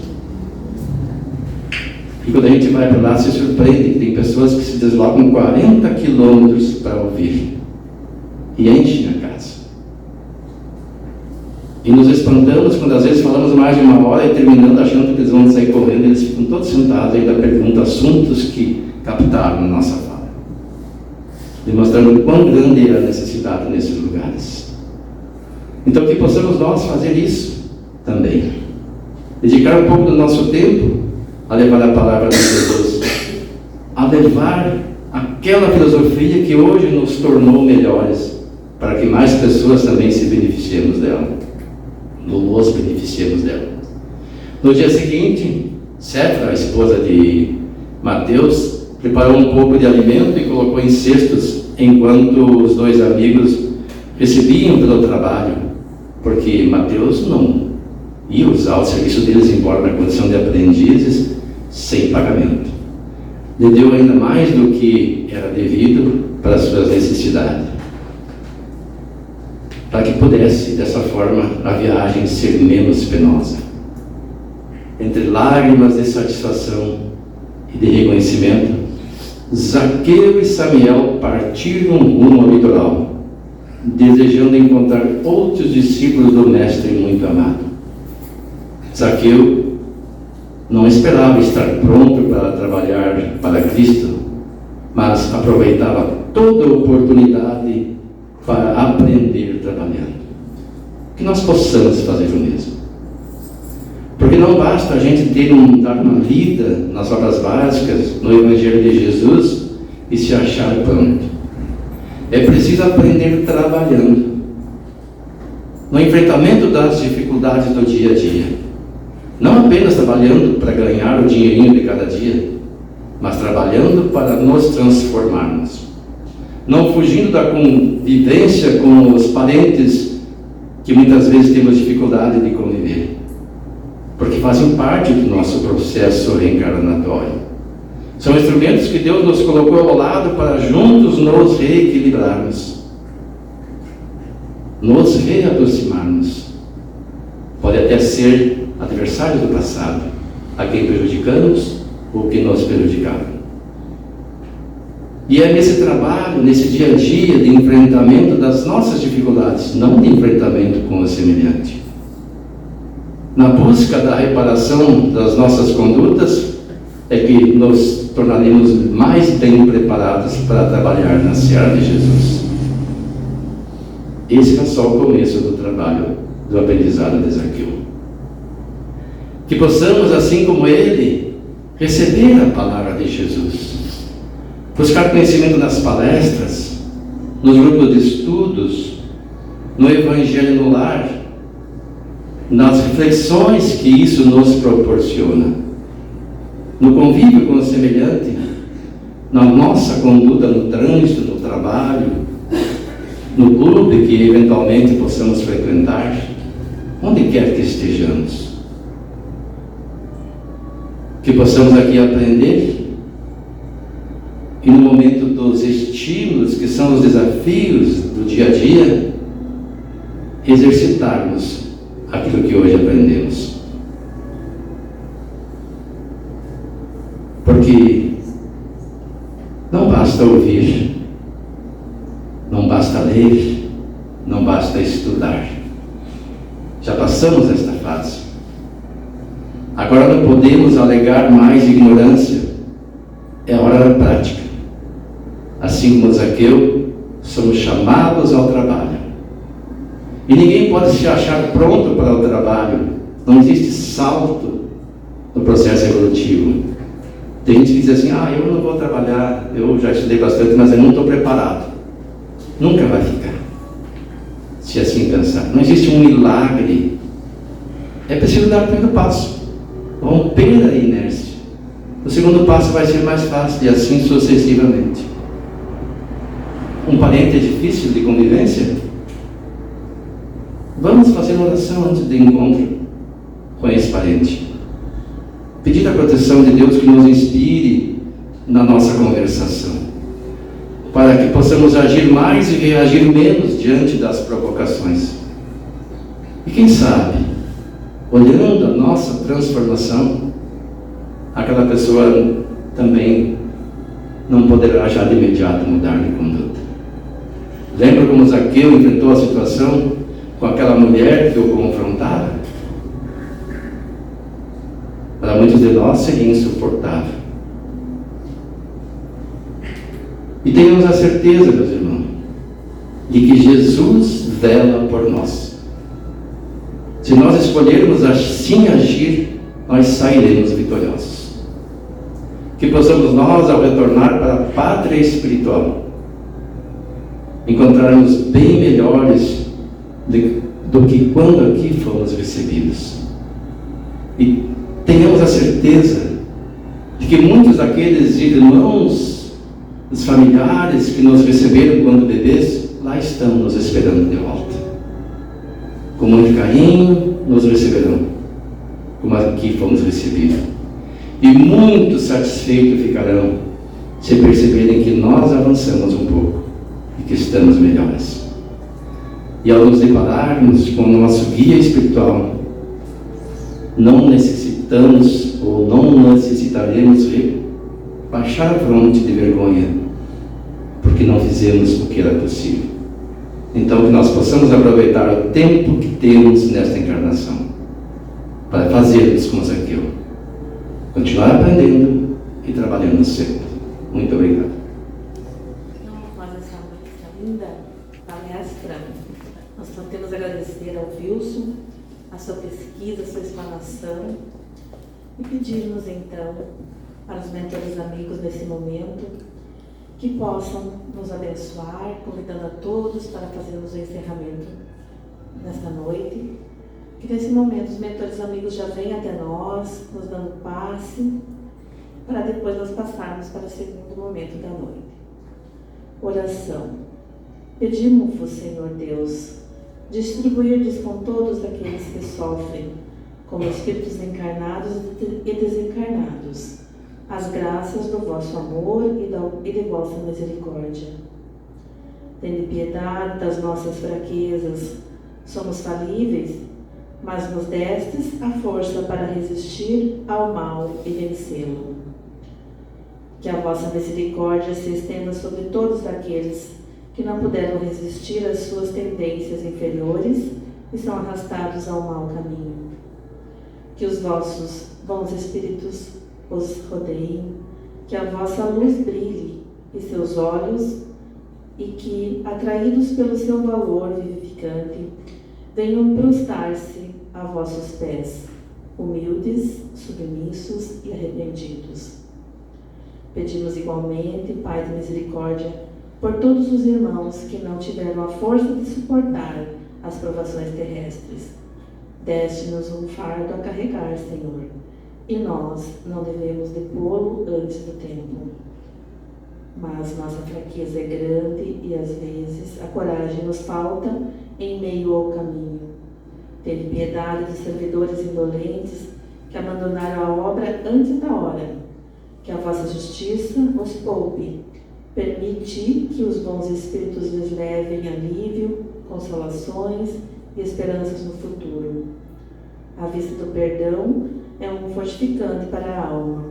E quando a gente vai para lá, se surpreende que tem pessoas que se deslocam 40 quilômetros para ouvir e enchem a casa. E nos espantamos quando às vezes falamos mais de uma hora e terminando achando que eles vão sair correndo, eles ficam todos sentados e ainda perguntam assuntos que captaram na nossa fala, demonstrando o quão grande é a necessidade nesses lugares. Então que possamos nós fazer isso também, dedicar um pouco do nosso tempo a levar a palavra de Jesus, a levar aquela filosofia que hoje nos tornou melhores, para que mais pessoas também se beneficiemos dela, nos beneficiemos dela. No dia seguinte, Cetra, a esposa de Mateus, preparou um pouco de alimento e colocou em cestos enquanto os dois amigos recebiam pelo trabalho, porque Mateus não ia usar o serviço deles, embora na condição de aprendizes, sem pagamento. Lhe deu ainda mais do que era devido para as suas necessidades, para que pudesse, dessa forma, a viagem ser menos penosa. Entre lágrimas de satisfação e de reconhecimento, Zaqueu e Samiel partiram rumo ao litoral, desejando encontrar outros discípulos do Mestre muito amado. Zaqueu não esperava estar pronto para trabalhar para Cristo, mas aproveitava toda a oportunidade para aprender trabalhando. Que nós possamos fazer o mesmo. Porque não basta a gente dar uma lida nas obras básicas, no Evangelho de Jesus e se achar pronto. É preciso aprender trabalhando, no enfrentamento das dificuldades do dia a dia. Não apenas trabalhando para ganhar o dinheirinho de cada dia, mas trabalhando para nos transformarmos. Não fugindo da convivência com os parentes que muitas vezes temos dificuldade de conviver, porque fazem parte do nosso processo reencarnatório. São instrumentos que Deus nos colocou ao lado para juntos nos reequilibrarmos, nos reaproximarmos. Pode até ser adversários do passado, a quem prejudicamos ou que nos prejudicaram. E é nesse trabalho, nesse dia a dia de enfrentamento das nossas dificuldades, não de enfrentamento com o semelhante, na busca da reparação das nossas condutas, é que nos tornaremos mais bem preparados para trabalhar na seara de Jesus. Esse é só o começo do trabalho, do aprendizado de Zaqueu. Que possamos, assim como ele, receber a palavra de Jesus, buscar conhecimento nas palestras, nos grupos de estudos, no Evangelho no lar, nas reflexões que isso nos proporciona, no convívio com o semelhante, na nossa conduta no trânsito, no trabalho, no clube que eventualmente possamos frequentar, onde quer que estejamos. Que possamos aqui aprender e no momento dos estímulos, que são os desafios do dia a dia, exercitarmos aquilo que hoje aprendemos. Porque não basta ouvir, não basta ler, não basta estudar. Já passamos esta fase. Agora não podemos alegar mais ignorância. É hora da prática. Assim como Zaqueu, somos chamados ao trabalho. E ninguém pode se achar pronto para o trabalho. Não existe salto no processo evolutivo. Tem gente que diz assim, eu não vou trabalhar, eu já estudei bastante, mas eu não estou preparado. Nunca vai ficar, se assim pensar. Não existe um milagre. É preciso dar o primeiro passo, romper a inércia. O segundo passo vai ser mais fácil, e assim sucessivamente. Um parente é difícil de convivência? Vamos fazer uma oração antes do encontro com esse parente. Pedir a proteção de Deus que nos inspire na nossa conversação, para que possamos agir mais e reagir menos diante das provocações. E quem sabe, olhando a nossa transformação, aquela pessoa também não poderá já de imediato mudar de conduta. Lembra como Zaqueu enfrentou a situação com aquela mulher que o confrontava? Para muitos de nós seria insuportável. E tenhamos a certeza, meus irmãos, de que Jesus vela por nós. Se nós escolhermos assim agir, nós sairemos vitoriosos. Que possamos nós, ao retornar para a pátria espiritual, encontrarmos bem melhores do que quando aqui fomos recebidos. E tenhamos a certeza de que muitos daqueles irmãos, os familiares que nos receberam quando bebês, lá estão nos esperando de volta. Com muito carinho nos receberão, como aqui fomos recebidos. E muito satisfeitos ficarão se perceberem que nós avançamos um pouco e que estamos melhores. E ao nos depararmos com o nosso guia espiritual, não necessitamos ou não necessitaremos baixar a fronte de vergonha, porque não fizemos o que era possível. Então, que nós possamos aproveitar o tempo que temos nesta encarnação para fazermos como Zaqueu, continuar aprendendo e trabalhando sempre. Muito obrigado. Após essa linda palestra, nós só temos a agradecer ao Wilson, a sua pesquisa, a sua explanação, e pedirmos então para os mentores amigos nesse momento que possam nos abençoar, convidando a todos para fazermos o encerramento nesta noite. Que nesse momento os mentores amigos já venham até nós, nos dando passe, para depois nós passarmos para o segundo momento da noite. Oração. Pedimos-vos, Senhor Deus, distribuirdes com todos aqueles que sofrem, como espíritos encarnados e desencarnados, as graças do vosso amor e de vossa misericórdia. Tende piedade das nossas fraquezas, somos falíveis, mas nos destes a força para resistir ao mal e vencê-lo. Que a vossa misericórdia se estenda sobre todos aqueles que não puderam resistir às suas tendências inferiores e são arrastados ao mau caminho. Que os vossos bons espíritos os rodeiem, que a vossa luz brilhe em seus olhos e que, atraídos pelo seu valor vivificante, venham prostrar-se a vossos pés, humildes, submissos e arrependidos. Pedimos igualmente, Pai de misericórdia, por todos os irmãos que não tiveram a força de suportar as provações terrestres. Deste-nos um fardo a carregar, Senhor, e nós não devemos depô-lo antes do tempo. Mas nossa fraqueza é grande e às vezes a coragem nos falta em meio ao caminho. Tende piedade dos servidores indolentes que abandonaram a obra antes da hora. Que a vossa justiça os poupe. Permiti que os bons espíritos lhes levem alívio, consolações e esperanças no futuro. A vista do perdão é um fortificante para a alma.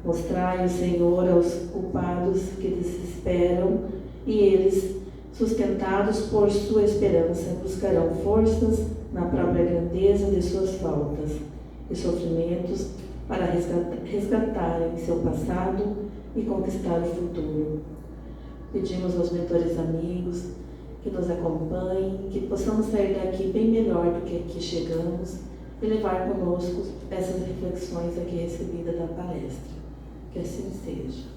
Mostrai o Senhor aos culpados que desesperam, e eles, sustentados por sua esperança, buscarão forças na própria grandeza de suas faltas e sofrimentos para resgatarem seu passado e conquistar o futuro. Pedimos aos mentores amigos que nos acompanhe, que possamos sair daqui bem melhor do que aqui chegamos e levar conosco essas reflexões aqui recebidas da palestra. Que assim seja.